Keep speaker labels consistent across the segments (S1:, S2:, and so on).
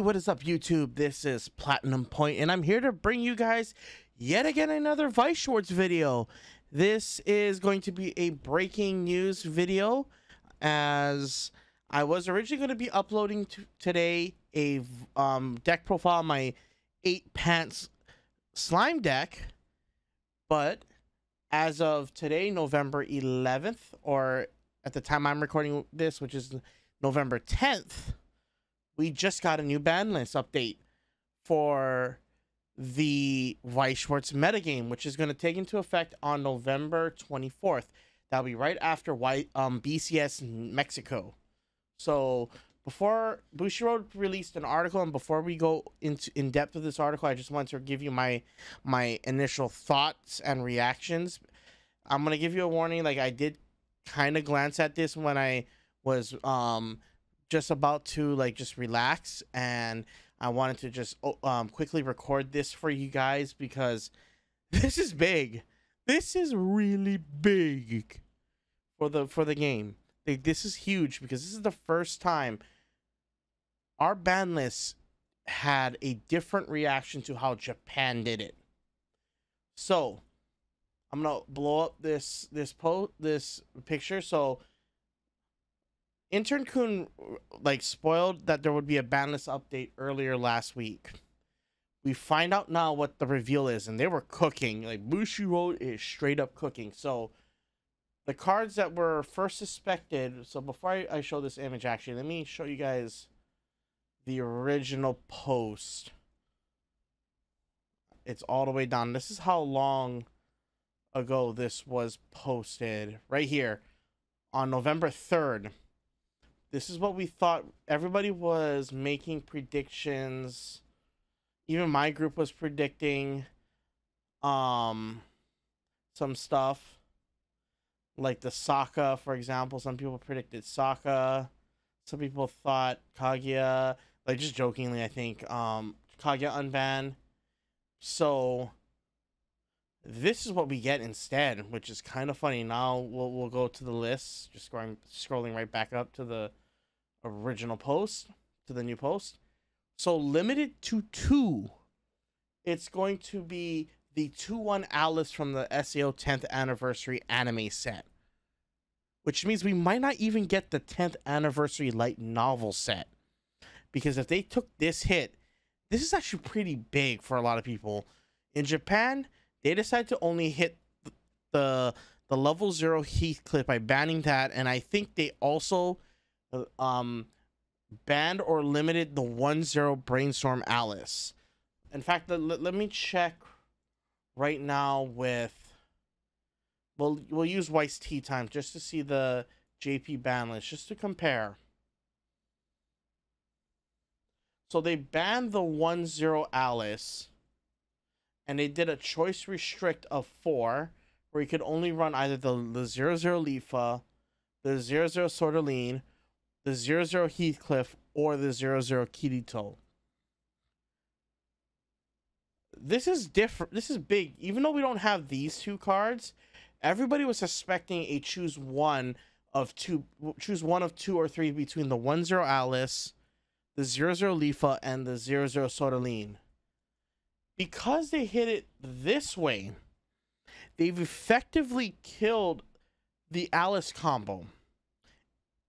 S1: what is up, YouTube? This is Platinum Point, and I'm here to bring you guys yet again another Weiss Schwarz video. This is going to be a breaking news video, as I was originally going to be uploading today a deck profile, my 8 pants slime deck, but as of today, November 11th, or at the time I'm recording this, which is November 10th, we just got a new ban list update for the Weiss Schwarz metagame, which is going to take into effect on November 24th. That'll be right after BCS Mexico. So before Bushiroad released an article, and before we go in depth with this article, I just want to give you my initial thoughts and reactions. I'm going to give you a warning. Like, I did kind of glance at this when I was just about to just relax, and I wanted to just quickly record this for you guys because this is big. This is really big for the game. This is huge because this is the first time our ban list had a different reaction to how Japan did it. So I'm gonna blow up this picture. So Intern-kun spoiled that there would be a ban list update earlier last week. We find out now what the reveal is, and they were cooking. Like, Bushiroad is straight up cooking. So the cards that were first suspected. So before I show this image, actually, let me show you guys the original post. It's all the way down. This is how long ago this was posted. Right here on November 3rd. This is what we thought. Everybody was making predictions. Even my group was predicting some stuff. Like the Sokka, for example. Some people predicted Sokka. Some people thought Kaguya. Like, just jokingly, I think. Kaguya unban. So this is what we get instead, which is kind of funny. Now we'll go to the list, just scrolling right back up to the original post, to the new post. So limited to 2, it's going to be the 2-1 Alice from the SAO 10th anniversary anime set, which means we might not even get the 10th anniversary light novel set, because if they took this hit, this is actually pretty big for a lot of people. In Japan, they decided to only hit the level 0 Heathcliff by banning that, and I think they also banned or limited the 1-0 Brainstorm Alice. In fact, let me check right now with, we'll use Weiss Tea Time just to see the JP ban list, just to compare. So they banned the 1-0 Alice, and they did a choice restrict of 4, where you could only run either the 0-0 Lifa, the 0-0 Sordeline, the 0-0 Heathcliff, or the 0-0 Kirito. This is different. This is big. Even though we don't have these 2 cards, everybody was suspecting a choose one of two or three between the 1-0 Alice, the 0-0 Lifa, and the 0-0 Sordeline. Because they hit it this way, they've effectively killed the Alice combo.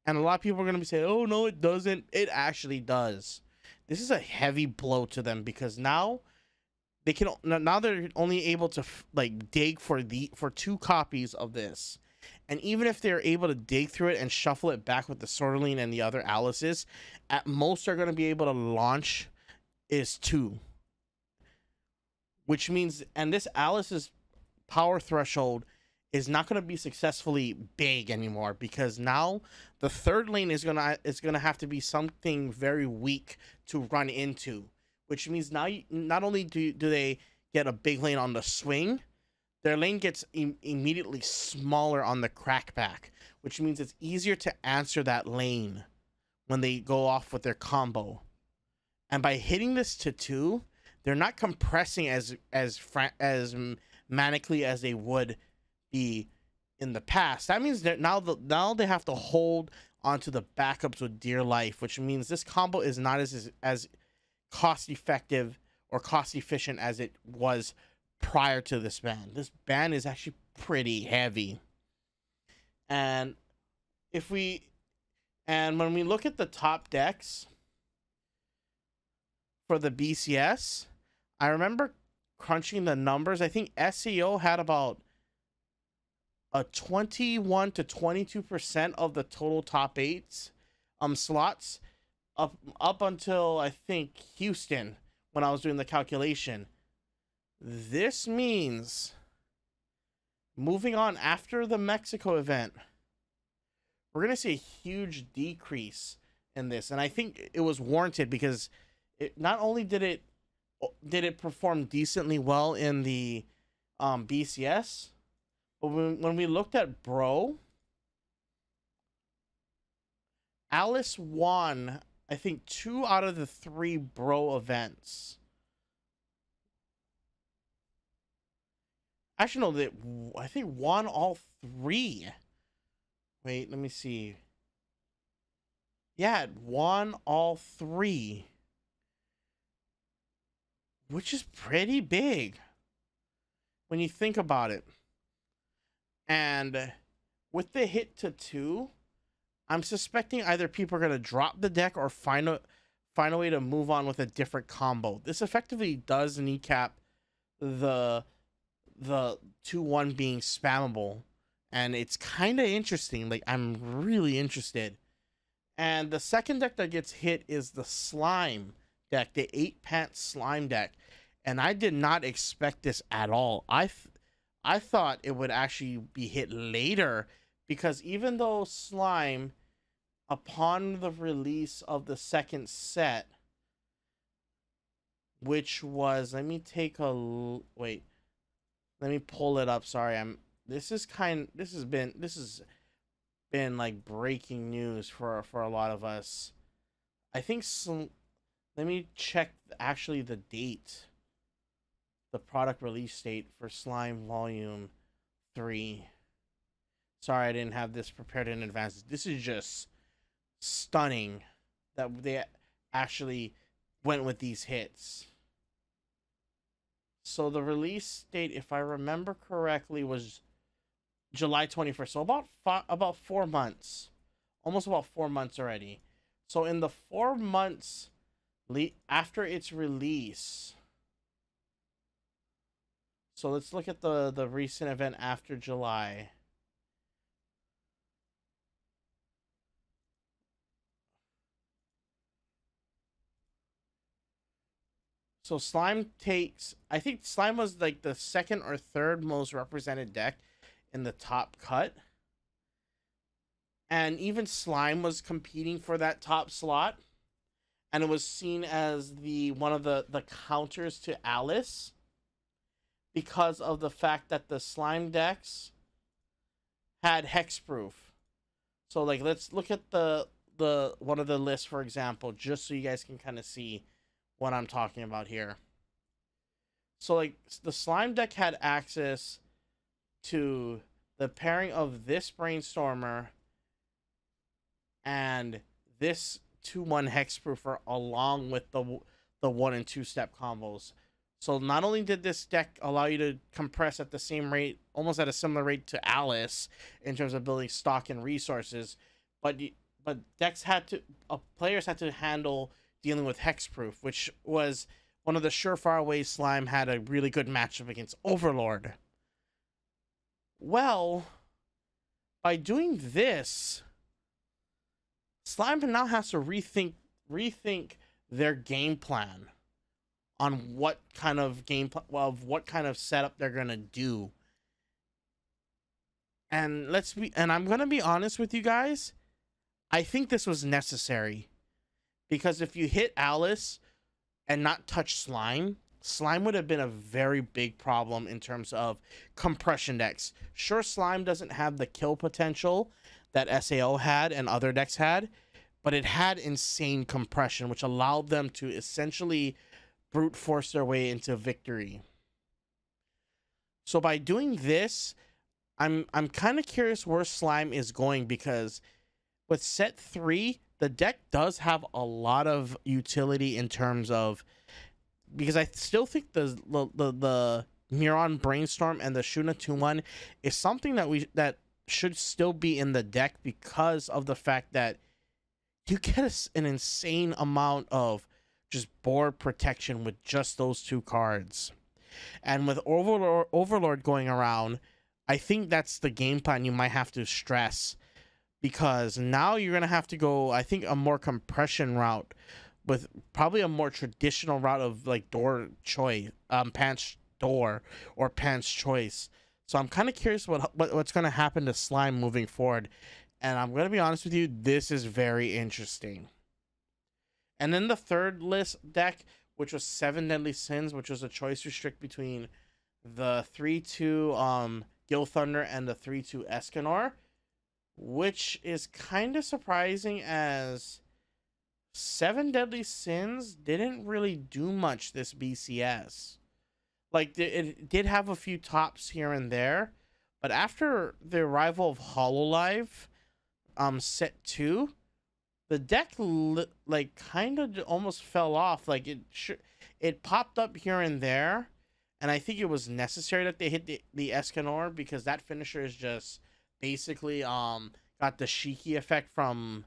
S1: And a lot of people are going to be saying, oh, no, it doesn't. It actually does. This is a heavy blow to them, because now they can, now they're only able to dig for 2 copies of this. And even if they're able to dig through it and shuffle it back with the Sordeline and the other Alices, at most they're going to be able to launch is 2. Which means, and this Alice's power threshold is not going to be successfully big anymore, because now the 3rd lane is gonna have to be something very weak to run into, which means now not only do they get a big lane on the swing, their lane gets immediately smaller on the crackback, which means it's easier to answer that lane when they go off with their combo. And by hitting this to 2, they're not compressing as manically as they would be in the past. That means that now they have to hold onto the backups with dear life, which means this combo is not as cost effective or cost efficient as it was prior to this ban. This ban is actually pretty heavy. And when we look at the top decks for the BCS, I remember crunching the numbers. I think SEO had about a 21 to 22% of the total top 8 slots up until I think Houston when I was doing the calculation. This means moving on after the Mexico event, we're going to see a huge decrease in this. And I think it was warranted because not only did it perform decently well in the BCS, but when we looked at Bro, Alice won, I think, 2 out of the 3 Bro events. Actually, no, I think won all 3. Wait, let me see. Yeah, it won all 3. Which is pretty big when you think about it. And with the hit to 2, I'm suspecting either people are going to drop the deck or find a way to move on with a different combo. This effectively does kneecap the 2-1 being spammable. And it's kind of interesting. Like, I'm really interested. And the second deck that gets hit is the Slime deck, the 8-Pants Slime deck. And I did not expect this at all. I thought it would actually be hit later, because even though Slime, upon the release of the second set, which was, let me pull it up. Sorry, this has been like breaking news for a lot of us. I think let me check actually the date. The product release date for Slime Volume 3. Sorry, I didn't have this prepared in advance. This is just stunning that they actually went with these hits. So the release date, if I remember correctly, was July 21st. So about 4 months. Almost about 4 months already. So in the 4 months after its release... So let's look at the recent event after July. So Slime takes, I think Slime was like the 2nd or 3rd most represented deck in the top cut. And even Slime was competing for that top slot. And it was seen as one of the counters to Alice, because of the fact that the Slime decks had hexproof. So like, let's look at the one of the lists, for example, just so you guys can kind of see what I'm talking about here. So like, the Slime deck had access to the pairing of this Brainstormer and this 2-1 hexproofer, along with the 1 and 2 step combos. So not only did this deck allow you to compress at the same rate, almost at a similar rate to Alice in terms of building stock and resources, but players had to handle dealing with hexproof, which was one of the surefire ways Slime had a really good matchup against Overlord. Well, by doing this, Slime now has to rethink their game plan on what kind of what kind of setup they're gonna do. And I'm gonna be honest with you guys, I think this was necessary, because if you hit Alice and not touch Slime would have been a very big problem in terms of compression decks. Sure, Slime doesn't have the kill potential that SAO had and other decks had, but it had insane compression, which allowed them to essentially brute force their way into victory. So by doing this, I'm kind of curious where Slime is going, because with set 3, the deck does have a lot of utility in terms of, because I still think the Neuron Brainstorm and the Shuna 2-1 is something that should still be in the deck because of the fact that you get an insane amount of just board protection with just those two cards. And with Overlord going around, I think that's the game plan you might have to stress, because now you're going to have to go, I think, a more compression route with probably a more traditional route of like door choice, pants door or pants choice. So I'm kind of curious what's going to happen to Slime moving forward. And I'm going to be honest with you, this is very interesting. And then the third list deck, which was 7 Deadly Sins, which was a choice restrict between the 3-2 Gil Thunder and the 3-2 Escanor, which is kind of surprising as 7 Deadly Sins didn't really do much this BCS. Like, it did have a few tops here and there, but after the arrival of Hololive, set 2, the deck like kind of almost fell off. Like it popped up here and there, and I think it was necessary that they hit the Escanor, because that finisher is just basically got the Shiki effect from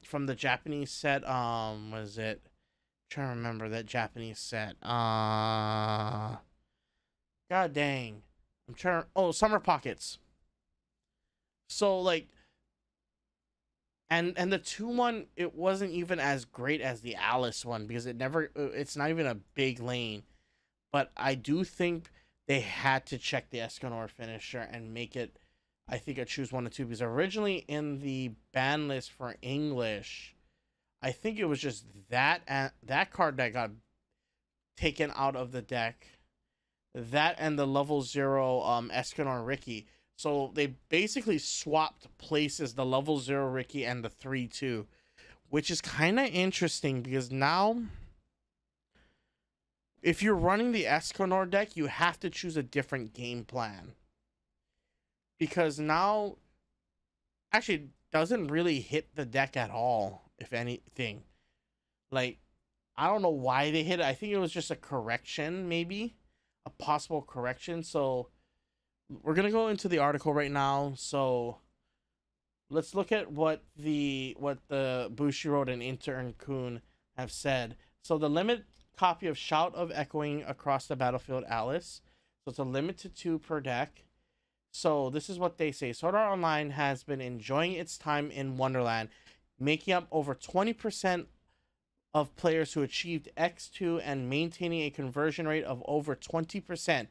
S1: from the Japanese set. Was it? I'm trying to remember that Japanese set. God dang, I'm trying. Oh, Summer Pockets. So like. And the 2-1, it wasn't even as great as the Alice one, because it's not even a big lane. But I do think they had to check the Escanor finisher and make it, I think, a choose 1 or 2, because originally in the ban list for English, I think it was just that card that got taken out of the deck. That and the level 0 Escanor Ricky. So they basically swapped places, the level 0 Ricky and the 3-2, which is kind of interesting, because now if you're running the Escanor deck, you have to choose a different game plan, because now actually it doesn't really hit the deck at all, if anything. Like, I don't know why they hit it. I think it was just a correction, maybe a possible correction. So we're gonna go into the article right now. So let's look at what the Bushiroad and Intern-kun have said. So the limit copy of Shout of Echoing across the battlefield Alice. So it's a limit to 2 per deck. So this is what they say. Sword Art Online has been enjoying its time in Wonderland, making up over 20% of players who achieved X2 and maintaining a conversion rate of over 20%.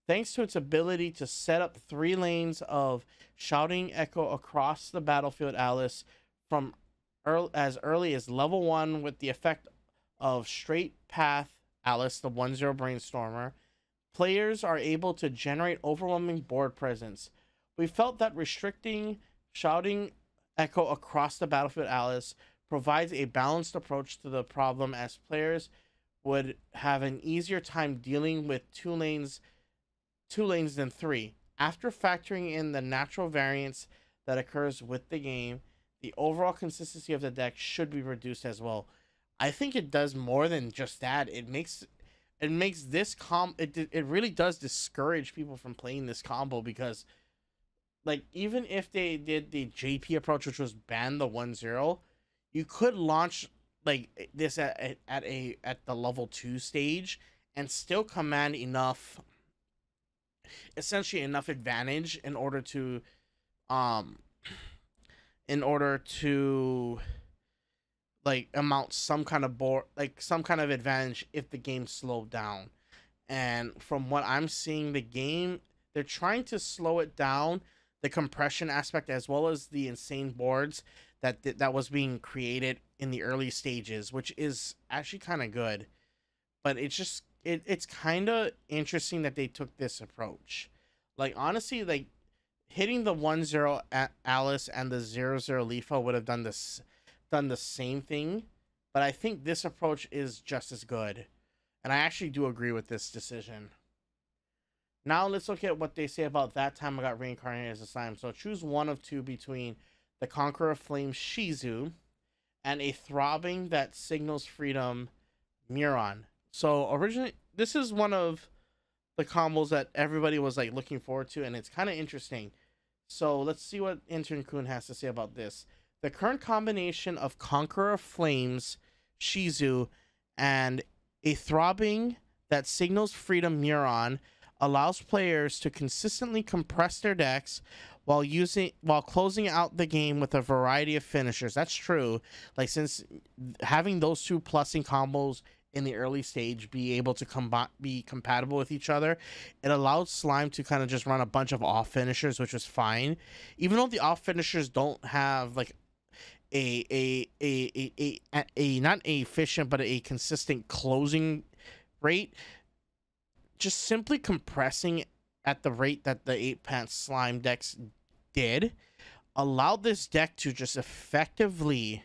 S1: Thanks to its ability to set up 3 lanes of Shouting Echo across the battlefield Alice from as early as level 1 with the effect of Straight Path Alice, the 1-0 Brainstormer, players are able to generate overwhelming board presence. We felt that restricting Shouting Echo across the battlefield Alice provides a balanced approach to the problem, as players would have an easier time dealing with two lanes than 3. After factoring in the natural variance that occurs with the game, the overall consistency of the deck should be reduced as well. I think it does more than just that. It makes this it really does discourage people from playing this combo, because like, even if they did the JP approach, which was ban the 1-0, you could launch like this at the level 2 stage and still command essentially enough advantage in order to like amount some kind of some kind of advantage if the game slowed down. And from what I'm seeing, the game, they're trying to slow it down, the compression aspect, as well as the insane boards that was being created in the early stages, which is actually kind of good. But it's just it's kind of interesting that they took this approach. Like, honestly, like, hitting the 1-0 at Alice and the 0-0 Leafa would have done the same thing, but I think this approach is just as good, and I actually do agree with this decision. Now let's look at what they say about That Time I Got Reincarnated as a Slime. So choose one of 2 between the Conqueror of Flames Shizu and a throbbing that signals freedom Muron. So originally, this is one of the combos that everybody was like looking forward to, and it's kind of interesting. So let's see what Intern-kun has to say about this. The current combination of Conqueror of Flames, Shizu, and a throbbing that signals freedom Muron allows players to consistently compress their decks while closing out the game with a variety of finishers. That's true. Like, since having those two plussing combos in the early stage be able to be compatible with each other, it allowed Slime to kind of just run a bunch of off finishers, which was fine, even though the off finishers don't have like a not a efficient but a consistent closing rate. Just simply compressing at the rate that the 8-pants Slime decks did allowed this deck to just effectively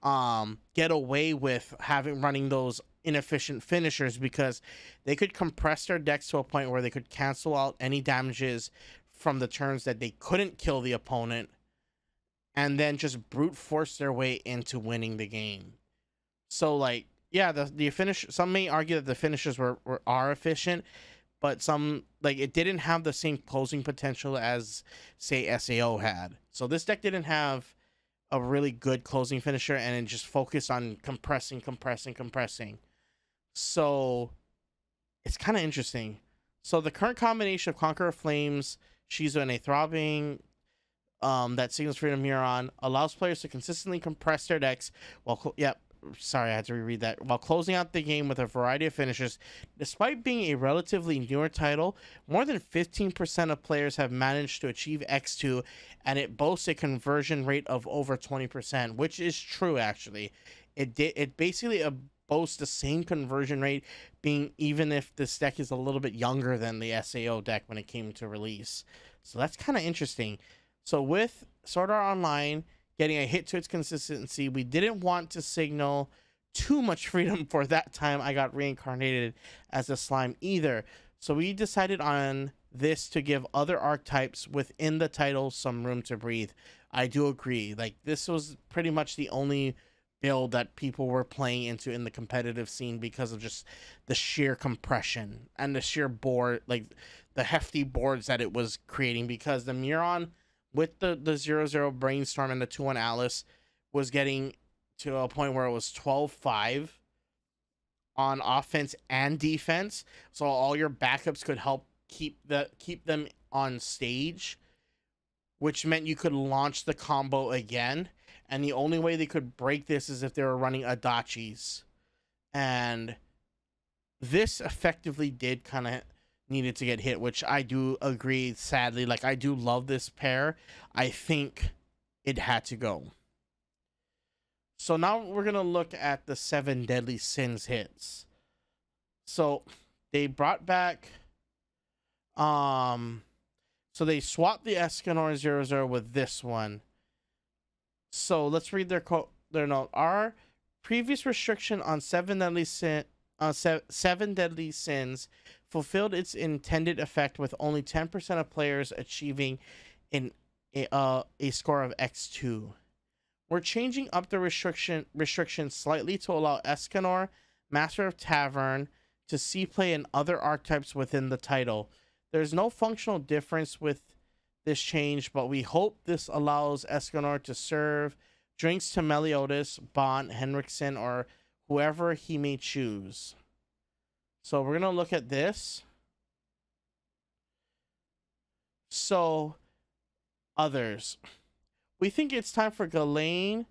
S1: get away with running those inefficient finishers, because they could compress their decks to a point where they could cancel out any damages from the turns that they couldn't kill the opponent, and then just brute force their way into winning the game. So like, yeah, the finish, some may argue that the finishers are efficient, but some, like, it didn't have the same closing potential as say SAO had. So this deck didn't have a really good closing finisher, and it just focused on compressing. So it's kind of interesting. So the current combination of Conqueror Flames, Shizu, and a throbbing that signals freedom Muron allows players to consistently compress their decks while sorry, I had to reread that. While closing out the game with a variety of finishes. Despite being a relatively newer title, more than 15% of players have managed to achieve X2, and it boasts a conversion rate of over 20%, which is true actually. It basically boasts the same conversion rate, being even if this deck is a little bit younger than the SAO deck when it came to release. So that's kind of interesting. So with Sword Art Online getting a hit to its consistency, we didn't want to signal too much freedom for that time I got reincarnated as a slime either. So we decided on this to give other archetypes within the title some room to breathe. I do agree. Like, this was pretty much the only build that people were playing into in the competitive scene because of just the sheer compression and the sheer board, like the hefty boards that it was creating, because the Muron with the 0-0 Brainstorm and the 2-1 Alice was getting to a point where it was 12-5 on offense and defense. So all your backups could help keep them on stage, which meant you could launch the combo again. And the only way they could break this is if they were running Adachis. And this effectively did kind of needed to get hit, which I do agree, sadly. Like, I do love this pair. I think it had to go. So now we're going to look at the 7 Deadly Sins hits. So they brought back, so they swapped the Escanor 0-0 with this one. So let's read their note. Our previous restriction on 7 Deadly Sins fulfilled its intended effect, with only 10% of players achieving a score of X2. We're changing up the restriction slightly to allow Escanor, Master of Tavern, to see play in other archetypes within the title. There's no functional difference with this change, but we hope this allows Escanor to serve drinks to Meliodas, Bond, Henriksen, or whoever he may choose. So we're going to look at this. So, others. We think it's time for Ghislaine.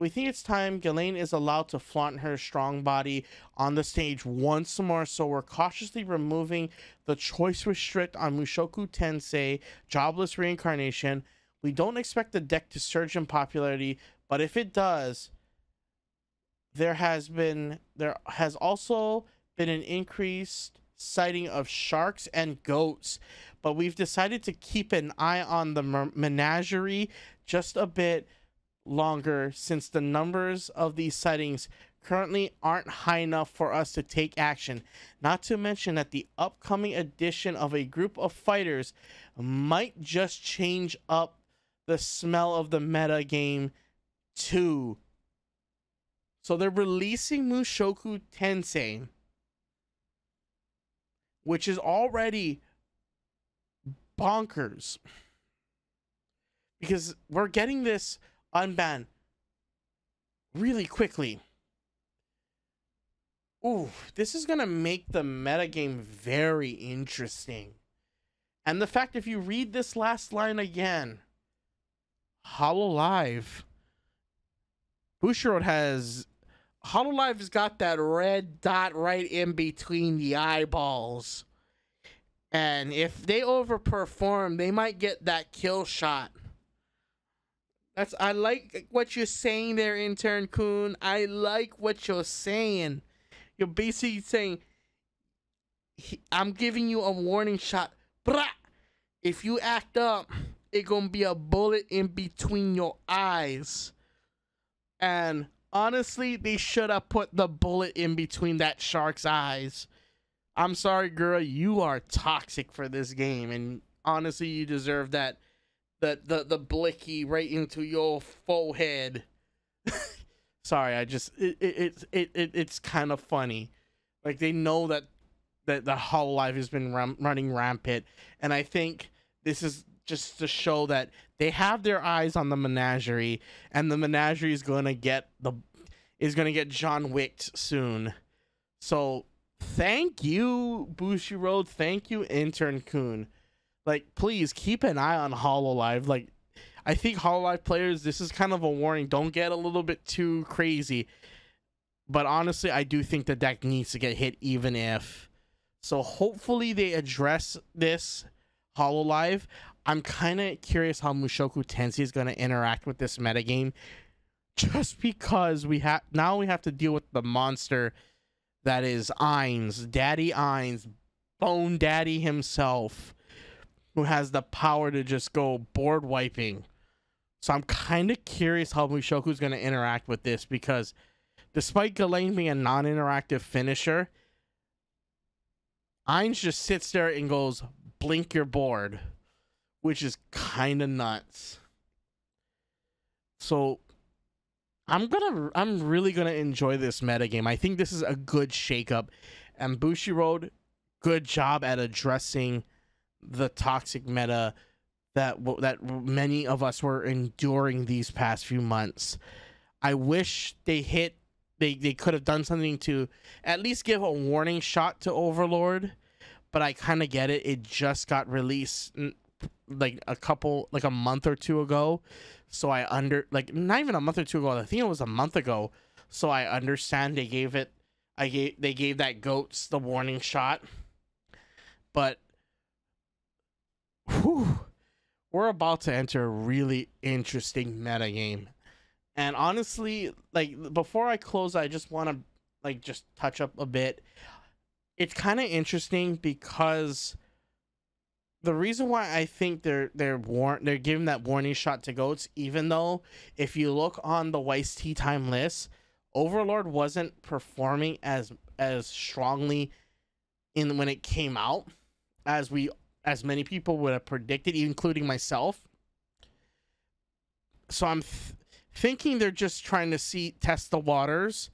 S1: Ghislaine is allowed to flaunt her strong body on the stage once more, so we're cautiously removing the choice restrict on Mushoku Tensei, Jobless Reincarnation. We don't expect the deck to surge in popularity, but if it does, there has also been an increased sighting of sharks and goats, but we've decided to keep an eye on the menagerie just a bit longer, since the numbers of these sightings currently aren't high enough for us to take action. Not to mention that the upcoming addition of a group of fighters might just change up the smell of the meta game 2. So they're releasing Mushoku Tensei, which is already bonkers, because we're getting this unbanned really quickly. Ooh, this is gonna make the metagame very interesting. And the fact, if you read this last line again, Hololive, Bushiroad has got that red dot right in between the eyeballs. And if they overperform, they might get that kill shot. I like what you're saying there, Intern-kun. I like what you're saying. You're basically saying, I'm giving you a warning shot. Brah! If you act up, it's gonna be a bullet in between your eyes. And honestly, they should have put the bullet in between that shark's eyes. I'm sorry, girl, you are toxic for this game, and honestly, you deserve that. The blicky right into your forehead. Sorry, it's kind of funny. Like, they know that the Hololive has been running rampant, and I think this is just to show that they have their eyes on the menagerie, and the menagerie is gonna get John Wicked soon. So thank you, Bushiroad. Thank you, Intern-kun. Like, please keep an eye on Hololive. Like, I think Hololive players, this is kind of a warning. Don't get a little bit too crazy. But honestly, I do think the deck needs to get hit even if. So hopefully they address this Hololive. I'm kind of curious how Mushoku Tensei is going to interact with this metagame. Just because now we have to deal with the monster that is Ainz, Daddy Ainz, Bone Daddy himself, who has the power to just go board wiping. So I'm kind of curious how Mushoku is going to interact with this, because despite Galen being a non-interactive finisher, Ainz just sits there and goes, blink your board, which is kind of nuts. So I'm really gonna enjoy this metagame. I think this is a good shakeup, and Bushiroad, good job at addressing the toxic meta that many of us were enduring these past few months. I wish they could have done something to at least give a warning shot to Overlord, but I kind of get it. It just got released like a month or two ago, so not even a month or two ago. I think it was a month ago. So I understand they gave that Goats the warning shot, but whew, we're about to enter a really interesting metagame. And honestly, like, before I close, I just want to just touch up a bit. It's kind of interesting because the reason why I think they're giving that warning shot to Goats, even though if you look on the Weiss Tea Time list, Overlord wasn't performing as strongly when it came out as many people would have predicted, including myself. So I'm thinking they're just trying to test the waters.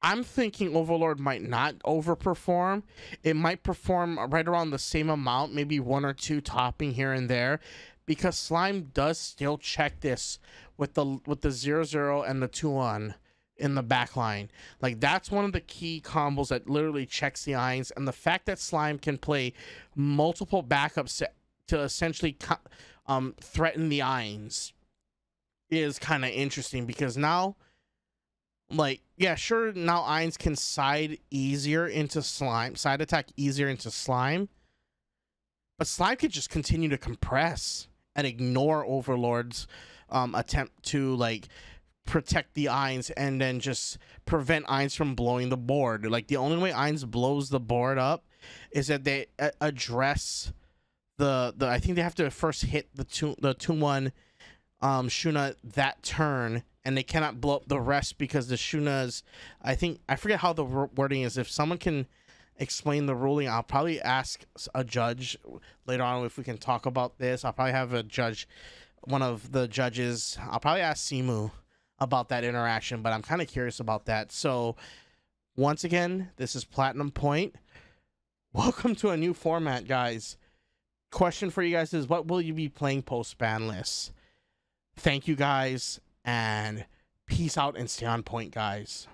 S1: I'm thinking Overlord might not overperform. It might perform right around the same amount, maybe 1 or 2 topping here and there, because Slime does still check this with the 0-0 and the 2-1 in the back line. Like, that's one of the key combos that literally checks the Ainz, and the fact that Slime can play multiple backups to essentially threaten the Ainz is kind of interesting, because now, like, yeah, sure, now Ainz can side attack easier into Slime, but Slime could just continue to compress and ignore Overlord's attempt to, like, protect the Ainz and then just prevent Ainz from blowing the board. Like, the only way Ainz blows the board up is that they address the I think they have to first hit the 2-1 Shuna that turn, and they cannot blow up the rest because the Shunas, I forget how the wording is. If someone can explain the ruling, I'll probably ask a judge later on if we can talk about this. I'll probably have a judge one of the judges. I'll probably ask Simu about that interaction, but I'm kind of curious about that. So once again, this is Platinum Point. Welcome to a new format, guys. Question for you guys is, what will you be playing post Banlist? Thank you guys, and peace out and stay on point, guys.